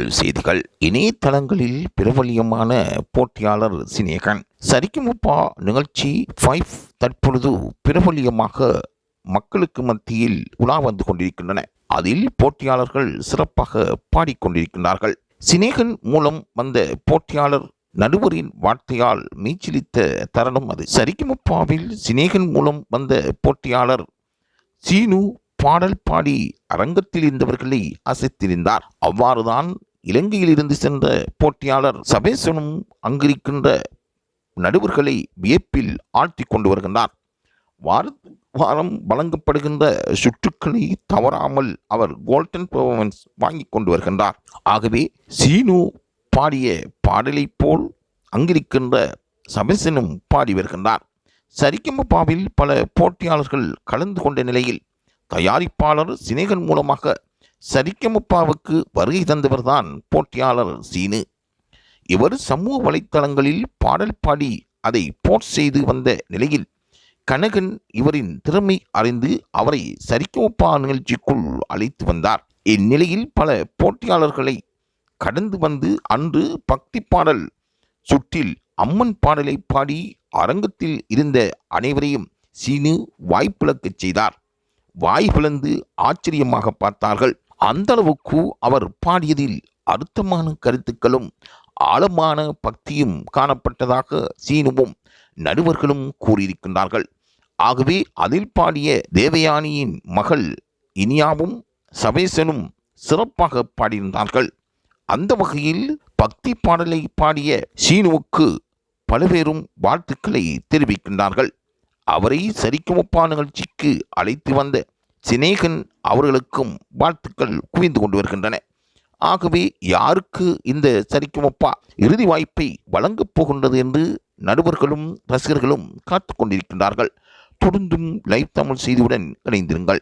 தமிழ் செய்திகள். இணையதளங்களில் பிரபலியமான போட்டியாளர் சினேகன். சரிகமப நிகழ்ச்சி 5 தற்பொழுது பிரபலியமாக மக்களுக்கு மத்தியில் உலா வந்து கொண்டிருக்கின்றன. அதில் போட்டியாளர்கள் சிறப்பாக பாடிக்கொண்டிருக்கிறார்கள். சினேகன் மூலம் வந்த போட்டியாளர் நடுவரின் வார்த்தையால் மீச்சலித்த தருணம் அது. சரிகமபாவில் சினேகன் மூலம் வந்த போட்டியாளர் சீனு பாடல் பாடி அரங்கத்தில் இருந்தவர்களை அசைத்திருந்தார். அவ்வாறுதான் இலங்கையில் இருந்து சென்ற போட்டியாளர் சபேசனும் அங்கிருக்கின்ற நடுவர்களை வியப்பில் ஆழ்த்தி கொண்டு வருகின்றார். வாரம் வழங்கப்படுகின்ற சுற்றுக்களை தவறாமல் அவர் கோல்டன் பெர்ஃபார்மன்ஸ் வாங்கி கொண்டு வருகின்றார். ஆகவே சீனு பாடிய பாடலை போல் அங்கிருக்கின்ற சபேசனும் பாடி வருகின்றார். சரிகமபாவில் பல போட்டியாளர்கள் கலந்து கொண்ட நிலையில் தயாரிப்பாளர் சினேகன் மூலமாக சரிகமபாவுக்கு வருகை தந்தவர்தான் போட்டியாளர் சீனு. இவர் சமூக வலைத்தளங்களில் பாடல் பாடி அதை போஸ்ட் செய்து வந்த நிலையில் கனகன் இவரின் திறமை அறிந்து அவரை சரிகமபா நிகழ்ச்சிக்குள் அழைத்து வந்தார். இந்நிலையில் பல போட்டியாளர்களை கடந்து வந்து அன்று பக்தி பாடல் சுற்றில் அம்மன் பாடலை பாடி அரங்கத்தில் இருந்த அனைவரையும் சீனு வாய்ப்பிழக்கச் செய்தார். வாய் பிளந்து ஆச்சரியமாக பார்த்தார்கள். அந்த அளவுக்கு அவர் பாடியதில் அர்த்தமான கருத்துக்களும் ஆழமான பக்தியும் காணப்பட்டதாக சீனுவும் நடுவர்களும் கூறியிருக்கின்றார்கள். ஆகவே அதில் பாடிய தேவயானியின் மகள் இனியாவும் சபேசனும் சிறப்பாக பாடியிருந்தார்கள். அந்த வகையில் பக்தி பாடலை பாடிய சீனுவுக்கு பலவேறும் வாழ்த்துக்களை தெரிவிக்கின்றார்கள். அவரை சரிகமபா நிகழ்ச்சிக்கு அழைத்து வந்த சினேகன் அவர்களுக்கும் வாழ்த்துக்கள் குவிந்து கொண்டு வருகின்றன. ஆகவே யாருக்கு இந்த சரிகமபா இறுதி வாய்ப்பை வழங்கப் போகின்றது என்று நடுவர்களும் ரசிகர்களும் காத்துக் கொண்டிருக்கின்றார்கள். தொடர்ந்தும் லைவ் தமிழ் செய்தியுடன் இணைந்திருங்கள்.